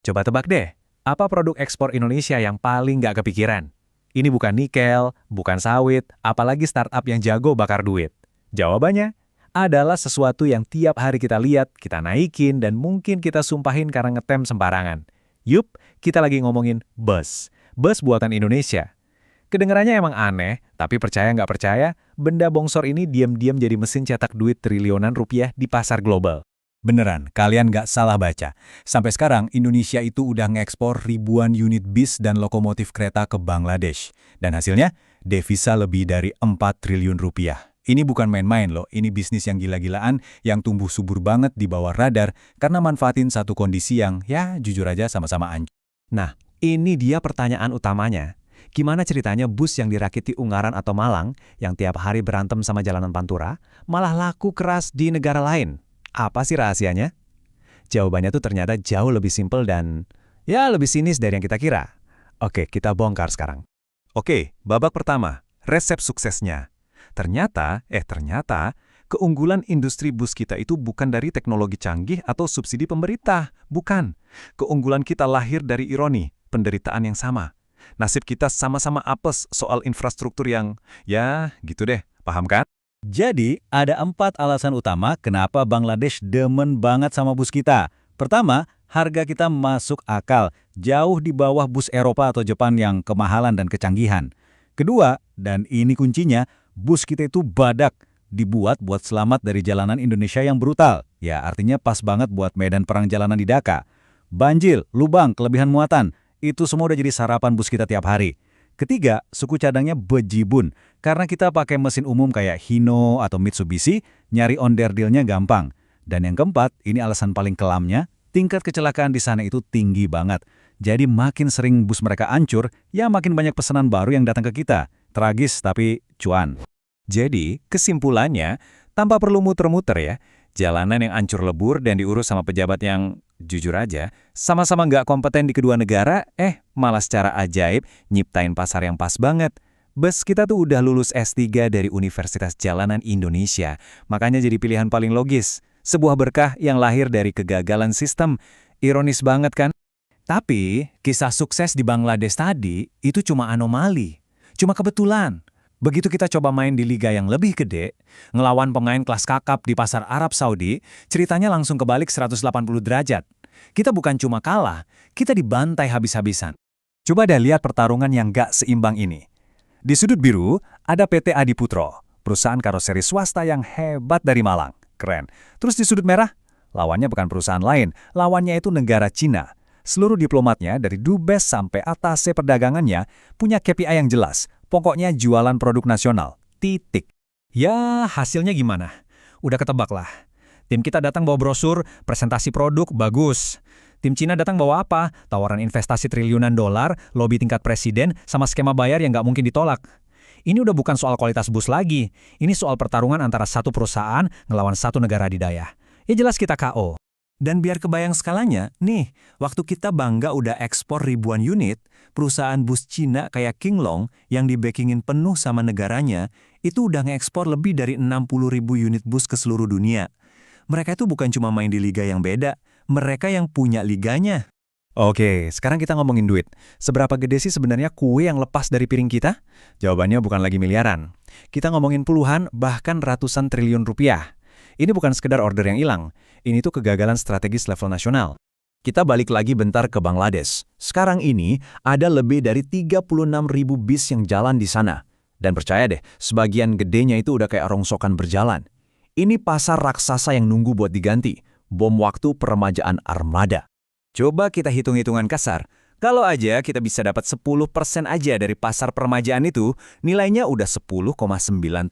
Coba tebak deh, apa produk ekspor Indonesia yang paling nggak kepikiran? Ini bukan nikel, bukan sawit, apalagi startup yang jago bakar duit. Jawabannya adalah sesuatu yang tiap hari kita lihat, kita naikin, dan mungkin kita sumpahin karena ngetem sembarangan. Yup, kita lagi ngomongin bus. Bus buatan Indonesia. Kedengarannya emang aneh, tapi percaya nggak percaya, benda bongsor ini diam-diam jadi mesin cetak duit triliunan rupiah di pasar global. Beneran, kalian nggak salah baca. Sampai sekarang, Indonesia itu udah ngekspor ribuan unit bis dan lokomotif kereta ke Bangladesh. Dan hasilnya, devisa lebih dari 4 triliun rupiah. Ini bukan main-main loh, ini bisnis yang gila-gilaan, yang tumbuh subur banget di bawah radar, karena manfaatin satu kondisi yang, ya jujur aja sama-sama hancur. Nah, ini dia pertanyaan utamanya. Gimana ceritanya bus yang dirakiti Ungaran atau Malang, yang tiap hari berantem sama jalanan Pantura, malah laku keras di negara lain? Apa sih rahasianya? Jawabannya tuh ternyata jauh lebih simpel dan ya lebih sinis dari yang kita kira. Oke, kita bongkar sekarang. Oke, babak pertama, resep suksesnya. Ternyata, keunggulan industri bus kita itu bukan dari teknologi canggih atau subsidi pemerintah. Bukan. Keunggulan kita lahir dari ironi, penderitaan yang sama. Nasib kita sama-sama apes soal infrastruktur yang, ya gitu deh, paham kan? Jadi, ada 4 alasan utama kenapa Bangladesh demen banget sama bus kita. Pertama, harga kita masuk akal, jauh di bawah bus Eropa atau Jepang yang kemahalan dan kecanggihan. Kedua, dan ini kuncinya, bus kita itu badak, dibuat buat selamat dari jalanan Indonesia yang brutal. Ya, artinya pas banget buat medan perang jalanan di Dhaka. Banjir, lubang, kelebihan muatan, itu semua udah jadi sarapan bus kita tiap hari. Ketiga, suku cadangnya bejibun. Karena kita pakai mesin umum kayak Hino atau Mitsubishi, nyari onderdilnya gampang. Dan yang keempat, ini alasan paling kelamnya, tingkat kecelakaan di sana itu tinggi banget. Jadi makin sering bus mereka hancur, ya makin banyak pesanan baru yang datang ke kita. Tragis tapi cuan. Jadi, kesimpulannya, tanpa perlu muter-muter ya, jalanan yang ancur lebur dan diurus sama pejabat yang, jujur aja, sama-sama nggak kompeten di kedua negara, malah secara ajaib nyiptain pasar yang pas banget. Bus kita tuh udah lulus S3 dari Universitas Jalanan Indonesia, makanya jadi pilihan paling logis. Sebuah berkah yang lahir dari kegagalan sistem. Ironis banget kan? Tapi, kisah sukses di Bangladesh tadi itu cuma anomali. Cuma kebetulan. Begitu kita coba main di liga yang lebih gede, ngelawan pemain kelas kakap di pasar Arab Saudi, ceritanya langsung kebalik 180 derajat. Kita bukan cuma kalah, kita dibantai habis-habisan. Coba deh lihat pertarungan yang gak seimbang ini. Di sudut biru, ada PT Adiputro, perusahaan karoseri swasta yang hebat dari Malang. Keren. Terus di sudut merah, lawannya bukan perusahaan lain, lawannya itu negara Cina. Seluruh diplomatnya dari dubes sampai atase perdagangannya punya KPI yang jelas. Pokoknya jualan produk nasional. Titik. Ya, hasilnya gimana? Udah ketebak lah. Tim kita datang bawa brosur, presentasi produk, bagus. Tim Cina datang bawa apa? Tawaran investasi triliunan dolar, lobi tingkat presiden, sama skema bayar yang nggak mungkin ditolak. Ini udah bukan soal kualitas bus lagi. Ini soal pertarungan antara satu perusahaan ngelawan satu negara adidaya. Ya jelas kita KO. Dan biar kebayang skalanya, nih, waktu kita bangga udah ekspor ribuan unit, perusahaan bus Cina kayak Kinglong yang di-backingin penuh sama negaranya, itu udah ngeekspor lebih dari 60.000 unit bus ke seluruh dunia. Mereka itu bukan cuma main di liga yang beda, mereka yang punya liganya. Oke, sekarang kita ngomongin duit. Seberapa gede sih sebenarnya kue yang lepas dari piring kita? Jawabannya bukan lagi miliaran. Kita ngomongin puluhan, bahkan ratusan triliun rupiah. Ini bukan sekedar order yang hilang, ini tuh kegagalan strategis level nasional. Kita balik lagi bentar ke Bangladesh. Sekarang ini ada lebih dari 36.000 bis yang jalan di sana. Dan percaya deh, sebagian gedenya itu udah kayak rongsokan berjalan. Ini pasar raksasa yang nunggu buat diganti, bom waktu peremajaan armada. Coba kita hitung-hitungan kasar. Kalau aja kita bisa dapat 10% aja dari pasar peremajaan itu, nilainya udah 10,9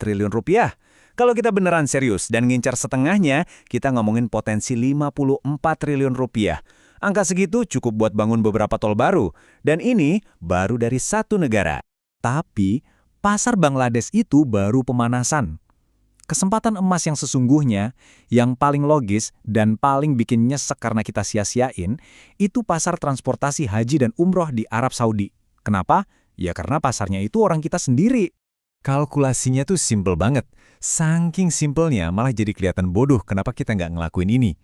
triliun rupiah. Kalau kita beneran serius dan ngincar setengahnya, kita ngomongin potensi 54 triliun rupiah. Angka segitu cukup buat bangun beberapa tol baru. Dan ini baru dari satu negara. Tapi, pasar Bangladesh itu baru pemanasan. Kesempatan emas yang sesungguhnya, yang paling logis dan paling bikin nyesek karena kita sia-siain, itu pasar transportasi haji dan umroh di Arab Saudi. Kenapa? Ya karena pasarnya itu orang kita sendiri. Kalkulasinya tuh simple banget. Saking simpelnya malah jadi kelihatan bodoh kenapa kita nggak ngelakuin ini.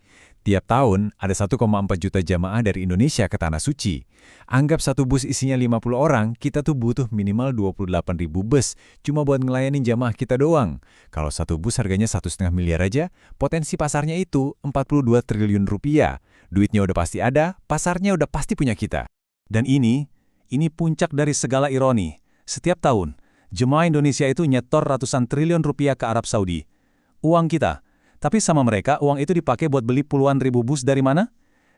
Tiap tahun ada 1,4 juta jamaah dari Indonesia ke Tanah Suci. Anggap satu bus isinya 50 orang, kita tuh butuh minimal 28.000 bus cuma buat ngelayanin jamaah kita doang. Kalau satu bus harganya 1,5 miliar aja, potensi pasarnya itu 42 triliun rupiah. Duitnya udah pasti ada, pasarnya udah pasti punya kita. Dan ini puncak dari segala ironi. Setiap tahun, jemaah Indonesia itu nyetor ratusan triliun rupiah ke Arab Saudi. Uang kita. Tapi sama mereka, uang itu dipakai buat beli puluhan ribu bus dari mana?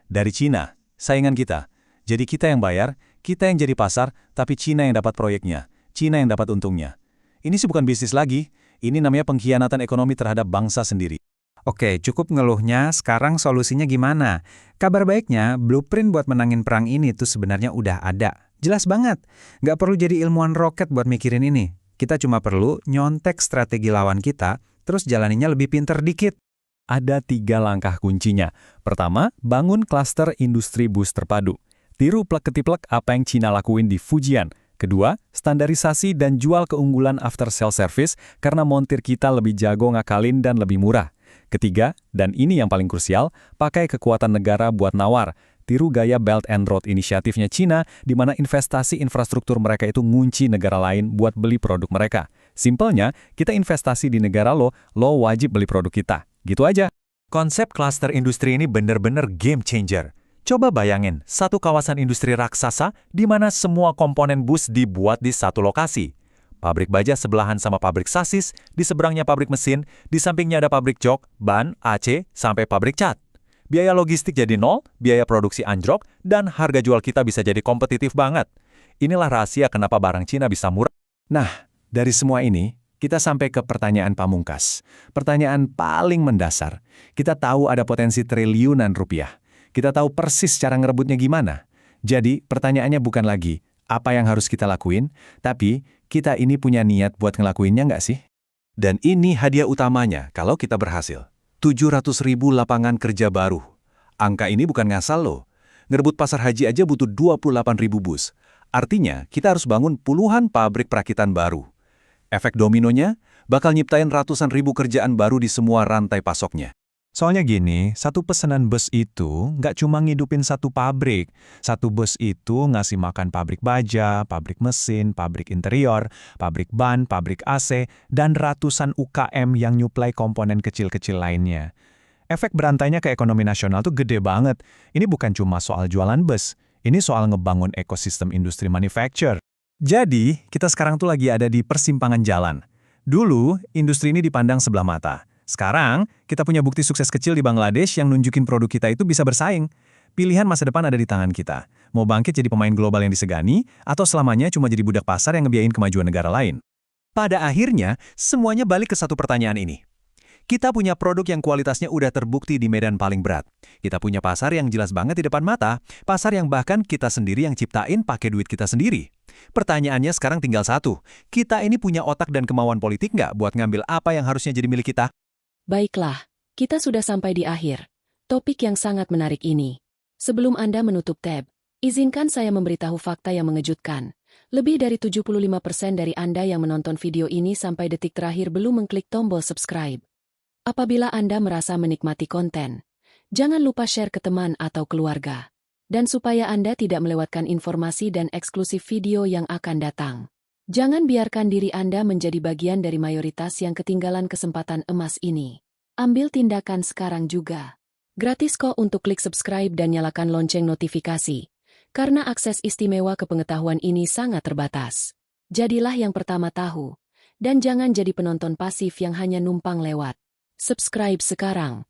Dari Cina, saingan kita. Jadi kita yang bayar, kita yang jadi pasar, tapi Cina yang dapat proyeknya. Cina yang dapat untungnya. Ini sih bukan bisnis lagi. Ini namanya pengkhianatan ekonomi terhadap bangsa sendiri. Oke, cukup ngeluhnya, sekarang solusinya gimana? Kabar baiknya, blueprint buat menangin perang ini tuh sebenarnya udah ada. Jelas banget. Nggak perlu jadi ilmuwan roket buat mikirin ini. Kita cuma perlu nyontek strategi lawan kita, terus jalaninya lebih pinter dikit. Ada 3 langkah kuncinya. Pertama, bangun klaster industri bus terpadu. Tiru plek-ketiplek apa yang Cina lakuin di Fujian. Kedua, standarisasi dan jual keunggulan after sale service karena montir kita lebih jago ngakalin dan lebih murah. Ketiga, dan ini yang paling krusial, pakai kekuatan negara buat nawar. Tiru gaya Belt and Road inisiatifnya Cina, di mana investasi infrastruktur mereka itu ngunci negara lain buat beli produk mereka. Simpelnya, kita investasi di negara lo wajib beli produk kita. Gitu aja. Konsep klaster industri ini bener-bener game changer. Coba bayangin, satu kawasan industri raksasa di mana semua komponen bus dibuat di satu lokasi. Pabrik baja sebelahan sama pabrik sasis, di seberangnya pabrik mesin, di sampingnya ada pabrik jok, ban, AC, sampai pabrik cat. Biaya logistik jadi nol, biaya produksi anjlok, dan harga jual kita bisa jadi kompetitif banget. Inilah rahasia kenapa barang Cina bisa murah. Nah, dari semua ini, kita sampai ke pertanyaan pamungkas. Pertanyaan paling mendasar. Kita tahu ada potensi triliunan rupiah. Kita tahu persis cara ngerebutnya gimana. Jadi, pertanyaannya bukan lagi, apa yang harus kita lakuin, tapi kita ini punya niat buat ngelakuinnya nggak sih? Dan ini hadiah utamanya kalau kita berhasil. 700.000 lapangan kerja baru. Angka ini bukan ngasal loh. Ngerebut pasar haji aja butuh 28.000 bus. Artinya, kita harus bangun puluhan pabrik perakitan baru. Efek dominonya bakal nyiptain ratusan ribu kerjaan baru di semua rantai pasoknya. Soalnya gini, satu pesanan bus itu nggak cuma ngidupin satu pabrik. Satu bus itu ngasih makan pabrik baja, pabrik mesin, pabrik interior, pabrik ban, pabrik AC, dan ratusan UKM yang nyuplai komponen kecil-kecil lainnya. Efek berantainya ke ekonomi nasional tuh gede banget. Ini bukan cuma soal jualan bus, ini soal ngebangun ekosistem industri manufacture. Jadi, kita sekarang tuh lagi ada di persimpangan jalan. Dulu, industri ini dipandang sebelah mata. Sekarang, kita punya bukti sukses kecil di Bangladesh yang nunjukin produk kita itu bisa bersaing. Pilihan masa depan ada di tangan kita. Mau bangkit jadi pemain global yang disegani, atau selamanya cuma jadi budak pasar yang ngebiayain kemajuan negara lain. Pada akhirnya, semuanya balik ke satu pertanyaan ini. Kita punya produk yang kualitasnya udah terbukti di medan paling berat. Kita punya pasar yang jelas banget di depan mata, pasar yang bahkan kita sendiri yang ciptain pakai duit kita sendiri. Pertanyaannya sekarang tinggal satu, kita ini punya otak dan kemauan politik nggak buat ngambil apa yang harusnya jadi milik kita? Baiklah, kita sudah sampai di akhir topik yang sangat menarik ini. Sebelum Anda menutup tab, izinkan saya memberitahu fakta yang mengejutkan. Lebih dari 75% dari Anda yang menonton video ini sampai detik terakhir belum mengklik tombol subscribe. Apabila Anda merasa menikmati konten, jangan lupa share ke teman atau keluarga. Dan supaya Anda tidak melewatkan informasi dan eksklusif video yang akan datang. Jangan biarkan diri Anda menjadi bagian dari mayoritas yang ketinggalan kesempatan emas ini. Ambil tindakan sekarang juga. Gratis kok untuk klik subscribe dan nyalakan lonceng notifikasi. Karena akses istimewa ke pengetahuan ini sangat terbatas. Jadilah yang pertama tahu. Dan jangan jadi penonton pasif yang hanya numpang lewat. Subscribe sekarang.